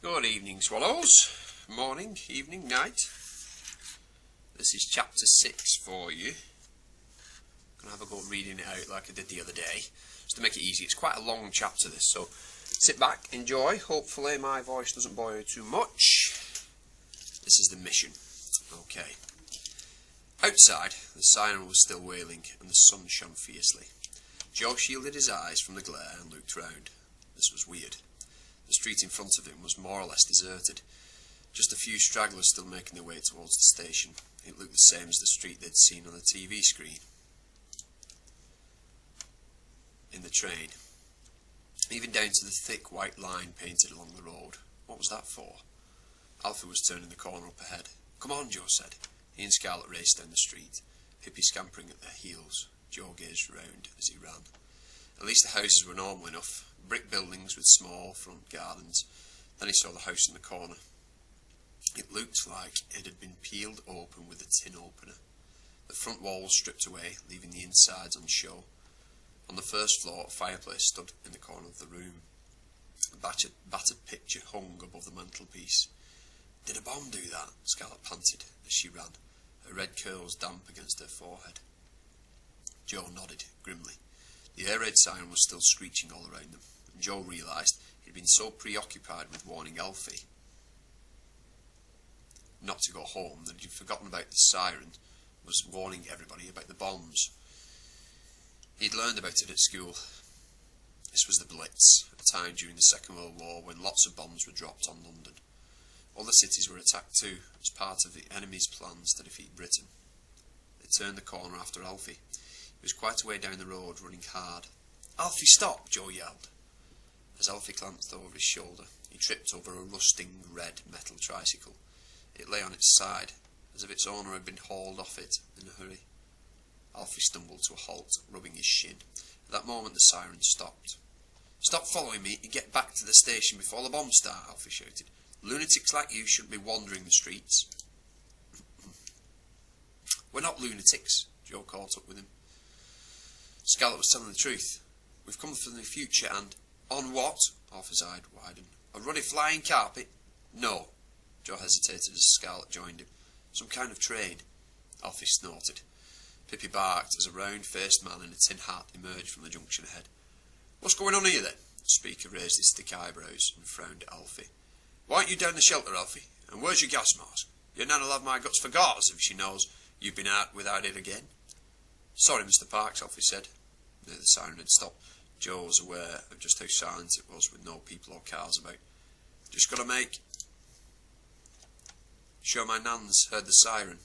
Good evening, Swallows. Morning, evening, night. This is chapter 6 for you. I'm going to have a go at reading it out like I did the other day, just to make it easy. It's quite a long chapter, this, so sit back, enjoy. Hopefully my voice doesn't bore you too much. This is the mission. Okay. Outside, the siren was still wailing, and the sun shone fiercely. Joe shielded his eyes from the glare and looked round. This was weird. The street in front of him was more or less deserted. Just a few stragglers still making their way towards the station. It looked the same as the street they'd seen on the TV screen. In the train. Even down to the thick white line painted along the road. What was that for? Alfie was turning the corner up ahead. "Come on," Joe said. He and Scarlett raced down the street, Pippi scampering at their heels. Joe gazed round as he ran. At least the houses were normal enough. Brick buildings with small front gardens. Then he saw the house in the corner. It looked like it had been peeled open with a tin opener. The front wall was stripped away, leaving the insides on show. On the first floor, a fireplace stood in the corner of the room. A battered picture hung above the mantelpiece. "Did a bomb do that?" Scarlett panted as she ran, her red curls damp against her forehead. Joe nodded grimly. The air raid siren was still screeching all around them, and Joe realised he'd been so preoccupied with warning Alfie not to go home that he'd forgotten about the siren was warning everybody about the bombs. He'd learned about it at school. This was the Blitz, a time during the Second World War when lots of bombs were dropped on London. Other cities were attacked too, as part of the enemy's plans to defeat Britain. They turned the corner after Alfie. He was quite a way down the road, running hard. "Alfie, stop!" Joe yelled. As Alfie glanced over his shoulder, he tripped over a rusting red metal tricycle. It lay on its side, as if its owner had been hauled off it in a hurry. Alfie stumbled to a halt, rubbing his shin. At that moment the siren stopped. "Stop following me and get back to the station before the bombs start," Alfie shouted. "Lunatics like you shouldn't be wandering the streets." "We're not lunatics," Joe caught up with him. Scarlett was telling the truth. "We've come from the future and—" "On what?" Alfie's eyes widened. "A ruddy flying carpet?" "No." Joe hesitated as Scarlett joined him. "Some kind of train." Alfie snorted. Pippi barked as a round-faced man in a tin hat emerged from the junction ahead. "What's going on here, then?" The speaker raised his thick eyebrows and frowned at Alfie. "Why aren't you down the shelter, Alfie? And where's your gas mask? Your nan'll have my guts for garters if she knows you've been out without it again." "Sorry, Mr. Parks," Alfie said. The siren had stopped. Joe was aware of just how silent it was with no people or cars about. "Just got to sure my nan's heard the siren,"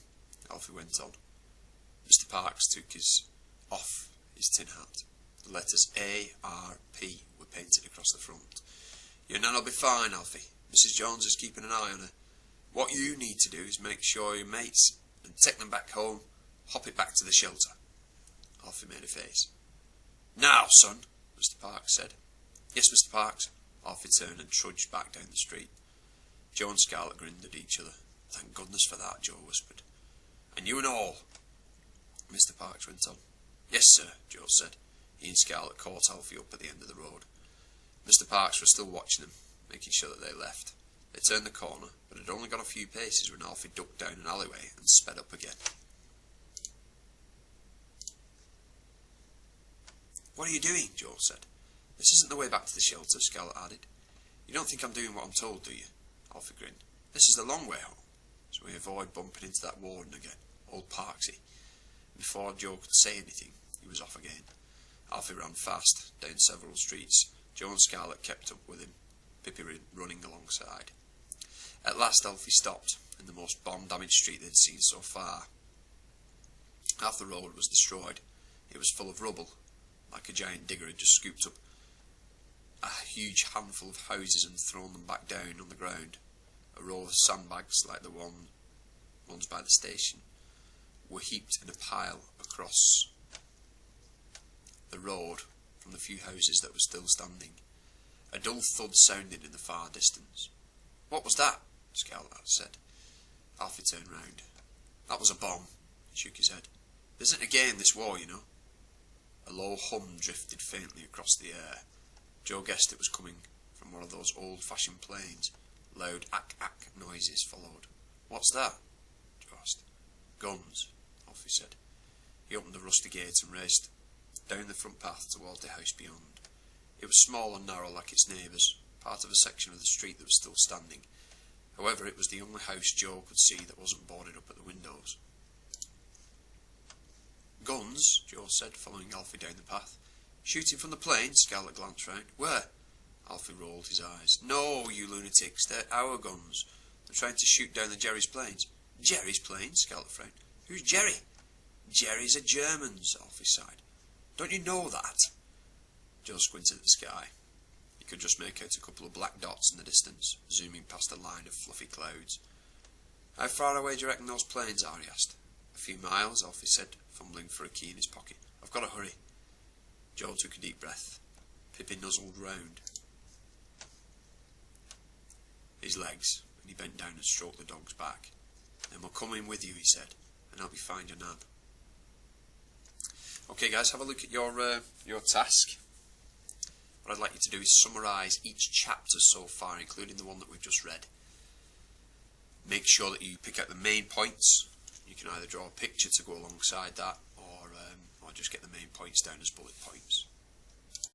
Alfie went on. Mr. Parks took off his tin hat. The letters A.R.P. were painted across the front. "Your nan'll be fine, Alfie. Mrs. Jones is keeping an eye on her. What you need to do is make sure your mates and take them back home. Hop it back to the shelter." Alfie made a face. "Now, son," Mr. Parks said. "Yes, Mr. Parks." Alfie turned and trudged back down the street. Joe and Scarlett grinned at each other. "Thank goodness for that," Joe whispered. "And you and all," Mr. Parks went on. "Yes, sir," Joe said. He and Scarlett caught Alfie up at the end of the road. Mr. Parks was still watching them, making sure that they left. They turned the corner, but had only gone a few paces when Alfie ducked down an alleyway and sped up again. "What are you doing?" Joe said. "This isn't the way back to the shelter," Scarlett added. "You don't think I'm doing what I'm told, do you?" Alfie grinned. "This is the long way home, so we avoid bumping into that warden again, old Parksy." Before Joe could say anything, he was off again. Alfie ran fast, down several streets. Joe and Scarlett kept up with him, Pippi running alongside. At last Alfie stopped, in the most bomb-damaged street they'd seen so far. Half the road was destroyed. It was full of rubble, like a giant digger had just scooped up a huge handful of houses and thrown them back down on the ground. A row of sandbags, like the ones by the station, were heaped in a pile across the road from the few houses that were still standing. A dull thud sounded in the far distance. "What was that?" Scarlett said. Alfie turned round. "That was a bomb." He shook his head. "There isn't a game this war, you know." A low hum drifted faintly across the air. Joe guessed it was coming from one of those old-fashioned planes, Loud ack noises followed. "What's that?" Joe asked. "Guns," Alfie said. He opened the rusty gate and raced down the front path toward the house beyond. It was small and narrow like its neighbours, part of a section of the street that was still standing. However, it was the only house Joe could see that wasn't boarded up at the windows. "Guns?" Joe said, following Alfie down the path. "Shooting from the plane?" Scarlett glanced round. "Where?" Alfie rolled his eyes. "No, you lunatics, they're our guns. They're trying to shoot down the Jerry's planes." "Jerry's planes?" Scarlett frowned. "Who's Jerry?" "Jerry's are Germans," Alfie sighed. "Don't you know that?" Joe squinted at the sky. He could just make out a couple of black dots in the distance, zooming past a line of fluffy clouds. "How far away do you reckon those planes are?" he asked. "A few miles," Alfie said, fumbling for a key in his pocket. "I've got to hurry." Joe took a deep breath. Pippi nuzzled round his legs, and he bent down and stroked the dog's back. "Then we'll come in with you," he said, "and help you find your nan." Okay, guys, have a look at your task. What I'd like you to do is summarise each chapter so far, including the one that we've just read. Make sure that you pick out the main points. You can either draw a picture to go alongside that, or just get the main points down as bullet points.